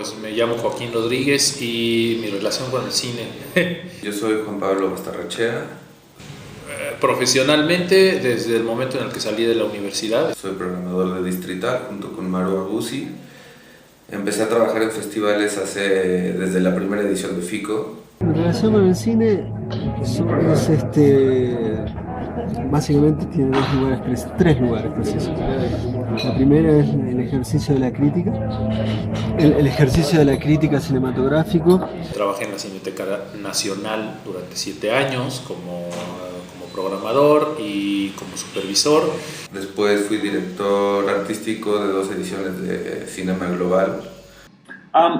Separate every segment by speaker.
Speaker 1: pues me llamo Joaquín Rodríguez y mi relación con el cine.
Speaker 2: Yo soy Juan Pablo Bastarrechea.
Speaker 1: Profesionalmente, desde el momento en el que salí de la universidad.
Speaker 2: Soy programador de Distrital junto con Maru Abusi. Empecé a trabajar en festivales desde la primera edición de FICO.
Speaker 3: Mi relación con el cine básicamente tiene tres lugares precisos. La primera es el ejercicio de la crítica, el ejercicio de la crítica cinematográfico.
Speaker 1: Trabajé en la Cineteca Nacional durante 7 años como programador y como supervisor.
Speaker 2: Después fui director artístico de 2 ediciones de Cinema Global.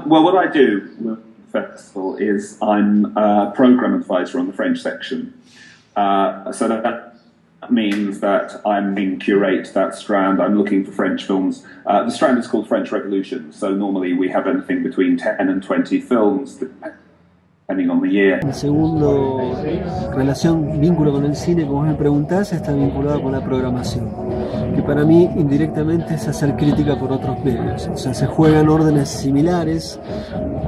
Speaker 4: Well, what I do with the festival is I'm a program advisor on the French section. So that means that I'm in curate that strand. I'm looking for French films. The strand is called French Revolution. So normally we have anything between 10 and 20 films, depending on the year.
Speaker 3: El segundo, vínculo con el cine, como me preguntás, está vinculado con la programación, que para mí indirectamente es hacer crítica por otros medios. O sea, se juegan órdenes similares,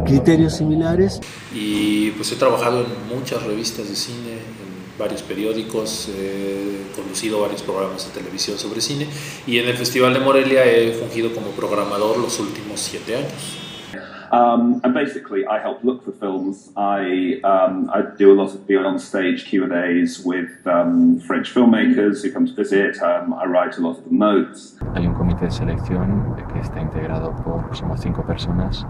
Speaker 3: criterios similares.
Speaker 1: Y pues he trabajado en muchas revistas de cine, en varios periódicos, he conducido varios programas de televisión sobre cine y en el Festival de Morelia he fungido como programador los últimos 7 años.
Speaker 4: And basically, I help look for films. I do a lot of beyond stage Q&As with French filmmakers who come to visit. I write a lot of the notes.
Speaker 5: Hay un comité de selección que está integrado por, somos 5 personas.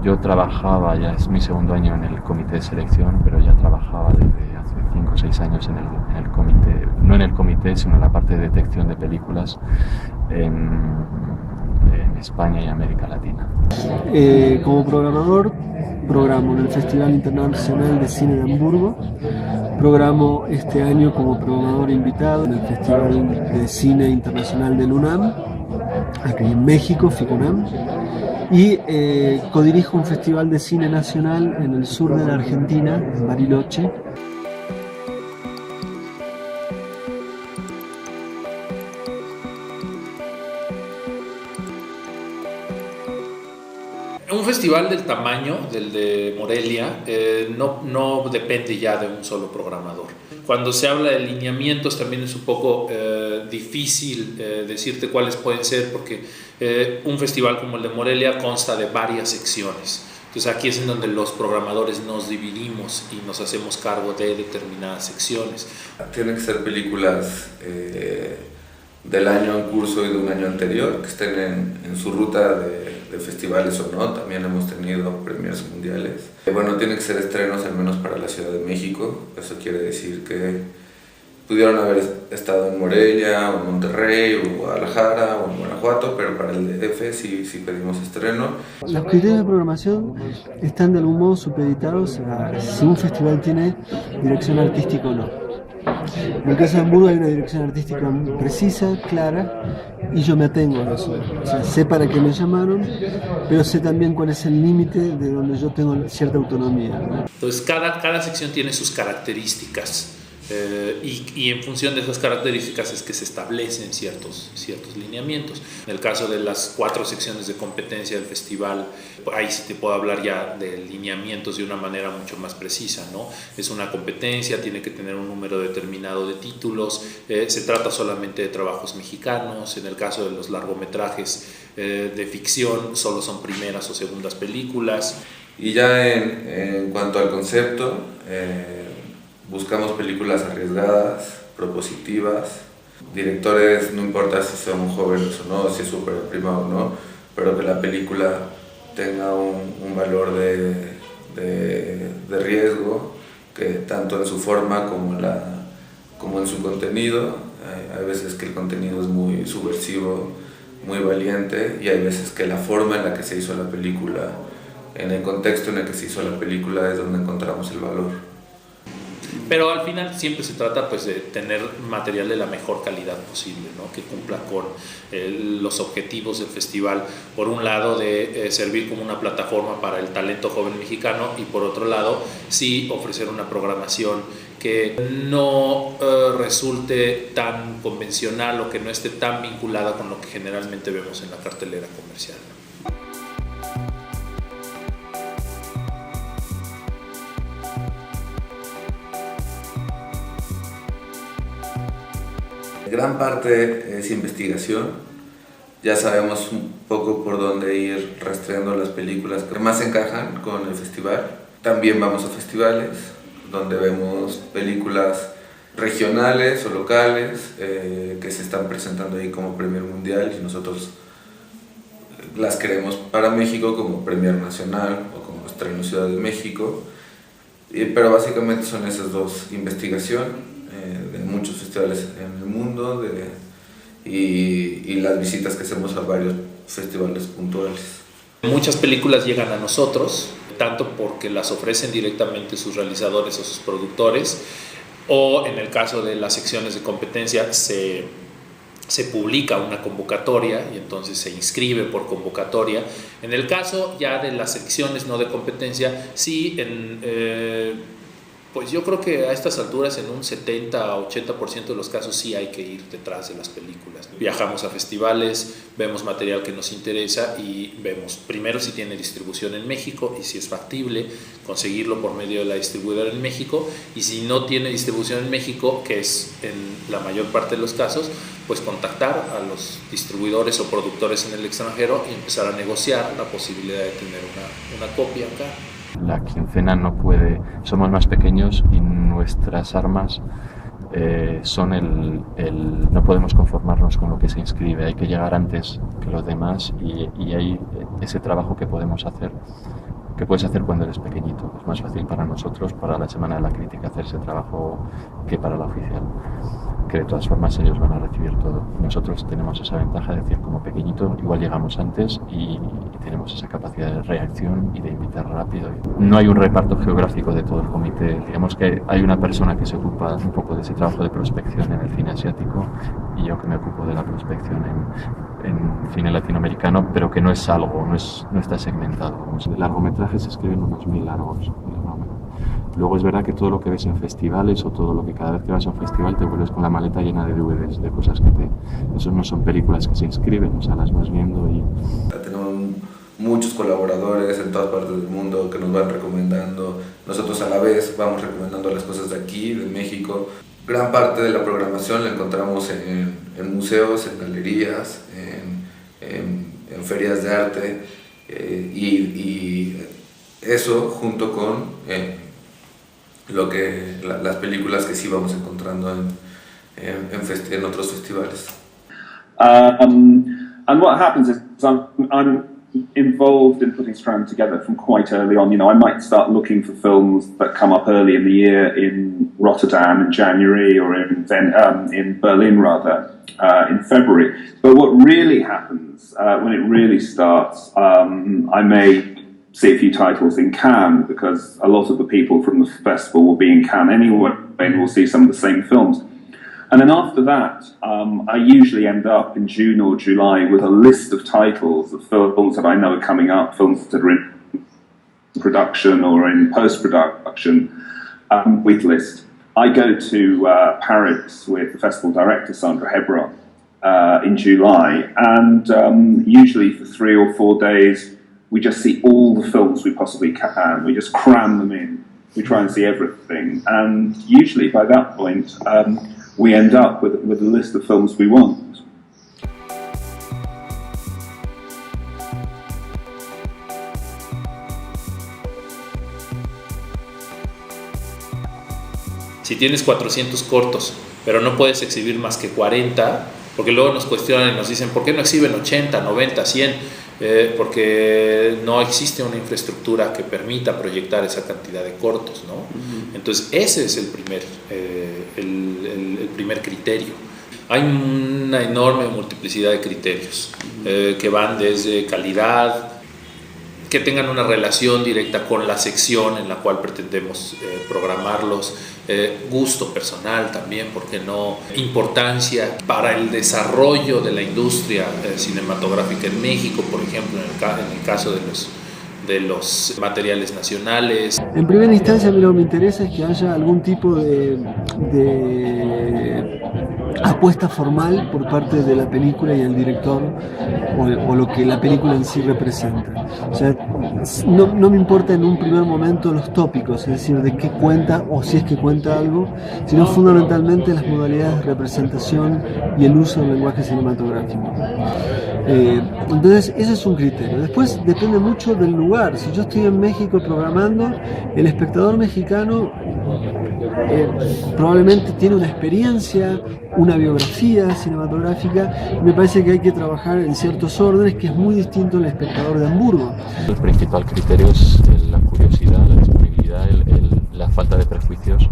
Speaker 5: Yo trabajaba, ya es mi segundo año en el comité de selección, pero ya trabajaba desde hace 5 o 6 años en el comité, no en el comité, sino en la parte de detección de películas en España y América Latina.
Speaker 3: Como programador, programo en el Festival Internacional de Cine de Hamburgo, programo este año como programador invitado en el Festival de Cine Internacional del UNAM, aquí en México, FICUNAM, y codirijo un festival de cine nacional en el sur de la Argentina, en Bariloche.
Speaker 1: Un festival del tamaño del de Morelia no depende ya de un solo programador. Cuando se habla de lineamientos también es un poco difícil decirte cuáles pueden ser, porque un festival como el de Morelia consta de varias secciones. Entonces aquí es en donde los programadores nos dividimos y nos hacemos cargo de determinadas secciones.
Speaker 2: Tienen que ser películas del año en curso y de un año anterior, que estén en su ruta de festivales o no. También hemos tenido premios mundiales. Bueno, tienen que ser estrenos al menos para la Ciudad de México. Eso quiere decir que pudieron haber estado en Morelia, o en Monterrey, o en Guadalajara, o en Guanajuato, pero para el DF sí pedimos estreno.
Speaker 3: Los criterios de programación están de algún modo supeditados a si un festival tiene dirección artística o no. En el caso de Hamburgo hay una dirección artística precisa, clara, y yo me atengo a eso. O sea, sé para qué me llamaron, pero sé también cuál es el límite de donde yo tengo cierta autonomía, ¿no?
Speaker 1: Entonces cada sección tiene sus características y en función de esas características es que se establecen ciertos lineamientos. En el caso de las 4 secciones de competencia del festival, ahí sí te puedo hablar ya de lineamientos de una manera mucho más precisa, ¿no? Es una competencia, tiene que tener un número determinado de títulos, se trata solamente de trabajos mexicanos. En el caso de los largometrajes de ficción, solo son primeras o segundas películas.
Speaker 2: Y ya en cuanto al concepto, buscamos películas arriesgadas, propositivas, directores, no importa si son jóvenes o no, si es súper prima o no, pero que la película tenga un valor de riesgo, que tanto en su forma como en su contenido. Hay veces que el contenido es muy subversivo, muy valiente, y hay veces que la forma en la que se hizo la película, en el contexto en el que se hizo la película, es donde encontramos el valor.
Speaker 1: Pero al final siempre se trata pues de tener material de la mejor calidad posible, ¿no? Que cumpla con los objetivos del festival. Por un lado, de servir como una plataforma para el talento joven mexicano, y por otro lado, sí ofrecer una programación que no resulte tan convencional o que no esté tan vinculada con lo que generalmente vemos en la cartelera comercial.
Speaker 2: Gran parte es investigación. Ya sabemos un poco por dónde ir rastreando las películas que más encajan con el festival. También vamos a festivales donde vemos películas regionales o locales que se están presentando ahí como Premier Mundial y nosotros las queremos para México como Premier Nacional o como Estreno Ciudad de México. Pero básicamente son esas dos: investigación de muchos festivales en el mundo y las visitas que hacemos a varios festivales puntuales.
Speaker 1: Muchas películas llegan a nosotros, tanto porque las ofrecen directamente sus realizadores o sus productores, o en el caso de las secciones de competencia se publica una convocatoria y entonces se inscribe por convocatoria. En el caso ya de las secciones no de competencia, sí, pues yo creo que a estas alturas en un 70-80% de los casos sí hay que ir detrás de las películas. Viajamos a festivales, vemos material que nos interesa y vemos primero si tiene distribución en México y si es factible conseguirlo por medio de la distribuidora en México, y si no tiene distribución en México, que es en la mayor parte de los casos, pues contactar a los distribuidores o productores en el extranjero y empezar a negociar la posibilidad de tener una copia acá.
Speaker 5: La quincena no puede, somos más pequeños y nuestras armas son no podemos conformarnos con lo que se inscribe, hay que llegar antes que los demás y hay ese trabajo que podemos hacer, que puedes hacer cuando eres pequeñito. Es más fácil para nosotros, para la Semana de la Crítica, hacer ese trabajo que para la oficial, que de todas formas ellos van a recibir todo. Nosotros tenemos esa ventaja de decir, como pequeñito igual llegamos antes y tenemos esa capacidad de reacción y de invitar rápido. No hay un reparto geográfico de todo el comité, digamos que hay una persona que se ocupa un poco de ese trabajo de prospección en el cine asiático y yo que me ocupo de la prospección en cine latinoamericano, pero que no es algo, no está segmentado. De largometrajes se escriben unos 1000 largos. Luego es verdad que todo lo que ves en festivales o todo lo que cada vez que vas a un festival te vuelves con la maleta llena de DVDs, de cosas esos no son películas que se inscriben, o sea, las vas viendo y...
Speaker 2: Tenemos muchos colaboradores en todas partes del mundo que nos van recomendando. Nosotros a la vez vamos recomendando las cosas de aquí, de México. Gran parte de la programación la encontramos en museos, en galerías, en ferias de arte y eso junto con las películas que sí vamos encontrando en otros festivales.
Speaker 4: And what happens is I'm involved in putting Strand together from quite early on. You know, I might start looking for films that come up early in the year in Rotterdam in January or in Berlin rather in February. But what really happens when it really starts, I may see a few titles in Cannes because a lot of the people from the festival will be in Cannes anyway and we'll see some of the same films. And then after that, I usually end up in June or July with a list of titles of films that I know are coming up, films that are in production or in post-production, with list. I go to Paris with the festival director, Sandra Hebron, in July, and usually for 3 or 4 days, we just see all the films we possibly can. We just cram them in. We try and see everything. And usually by that point, we end up with a list of films we want.
Speaker 1: Si tienes 400 cortos, pero no puedes exhibir más que 40, porque luego nos cuestionan y nos dicen, ¿por qué no exhiben 80, 90, 100? Porque no existe una infraestructura que permita proyectar esa cantidad de cortos, ¿no? Entonces ese es el primer criterio. Hay una enorme multiplicidad de criterios que van desde calidad, que tengan una relación directa con la sección en la cual pretendemos programarlos, gusto personal también, porque no, importancia para el desarrollo de la industria cinematográfica en México, por ejemplo, en el caso de los materiales nacionales.
Speaker 3: En primera instancia, a mí lo que me interesa es que haya algún tipo de apuesta formal por parte de la película y el director o lo que la película en sí representa. O sea, no me importa en un primer momento los tópicos, es decir, de qué cuenta o si es que cuenta algo, sino fundamentalmente las modalidades de representación y el uso del lenguaje cinematográfico. Entonces ese es un criterio. Después depende mucho del lugar. Si yo estoy en México programando, el espectador mexicano probablemente tiene una experiencia, una biografía cinematográfica, y me parece que hay que trabajar en ciertos órdenes que es muy distinto al espectador de Hamburgo.
Speaker 5: El principal criterio es la curiosidad, la disponibilidad, la falta de prejuicios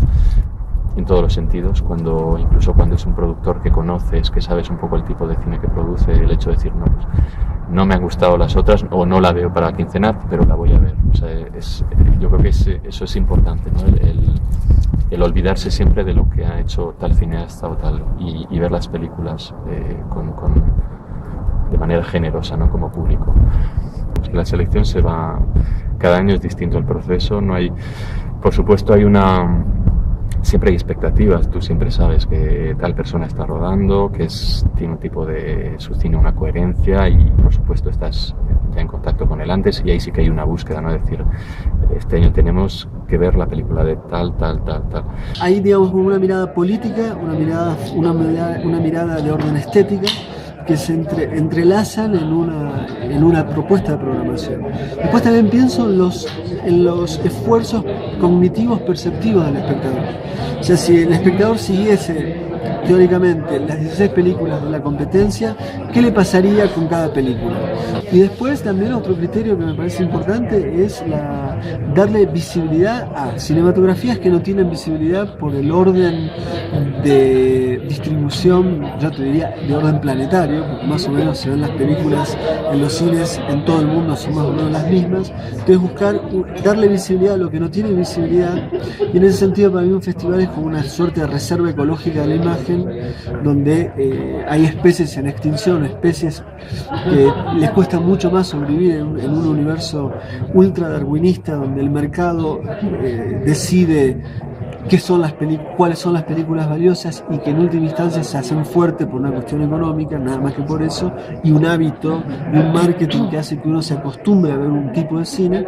Speaker 5: en todos los sentidos, incluso cuando es un productor que conoces, que sabes un poco el tipo de cine que produce, el hecho de decir, no, pues, no me han gustado las otras o no la veo para quincenar, pero la voy a ver. O sea, yo creo que eso es importante, ¿no? El olvidarse siempre de lo que ha hecho tal cineasta o tal y ver las películas de manera generosa, ¿no? Como público. La selección cada año es distinto el proceso, por supuesto siempre hay expectativas, tú siempre sabes que tal persona está rodando, que tiene un tipo su cine una coherencia y por supuesto estás ya en contacto con él antes y ahí sí que hay una búsqueda, ¿no? Es decir, este año tenemos que ver la película de tal.
Speaker 3: Hay, digamos, una mirada política, una mirada de orden estética, que se entrelazan en una propuesta de programación. Después también pienso en los esfuerzos cognitivos perceptivos del espectador. O sea, si el espectador siguiese teóricamente las 16 películas de la competencia, ¿qué le pasaría con cada película? Y después también otro criterio que me parece importante es darle visibilidad a cinematografías que no tienen visibilidad por el orden de distribución, yo te diría de orden planetario, porque más o menos se ven las películas en los cines en todo el mundo, son más o menos las mismas. Entonces darle visibilidad a lo que no tiene visibilidad, y en ese sentido para mí un festival es como una suerte de reserva ecológica de la imagen, donde hay especies en extinción, especies que les cuesta mucho más sobrevivir en un universo ultra darwinista, donde el mercado decide cuáles son las películas valiosas y que en última instancia se hacen fuerte por una cuestión económica, nada más que por eso, y un hábito y un marketing que hace que uno se acostumbre a ver un tipo de cine.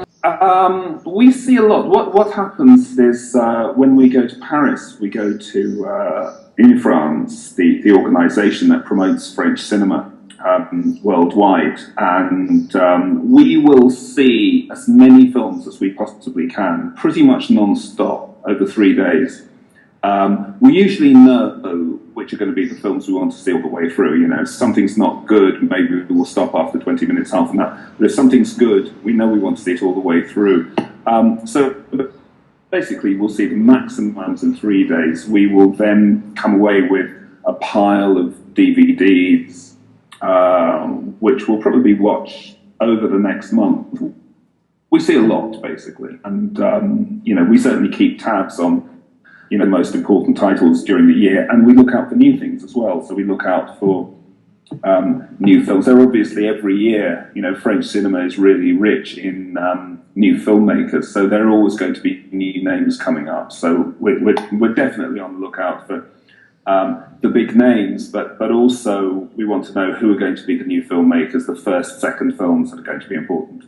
Speaker 4: We see a lot. What happens is when we go to Paris, we go to INFrance, the organisation that promotes French cinema worldwide, and we will see as many films as we possibly can, pretty much non-stop over 3 days. We usually know which are going to be the films we want to see all the way through. You know, if something's not good, maybe we'll stop after 20 minutes, half an hour. But if something's good, we know we want to see it all the way through. So basically, we'll see the maximum amounts in 3 days. We will then come away with a pile of DVDs, which we'll probably watch over the next month. We see a lot, basically. And, we certainly keep tabs on the most important titles during the year, and we look out for new things as well. So we look out for new films. They're obviously every year, French cinema is really rich in new filmmakers, so there are always going to be new names coming up. So we're definitely on the lookout for the big names, but also we want to know who are going to be the new filmmakers, the first, second films that are going to be important.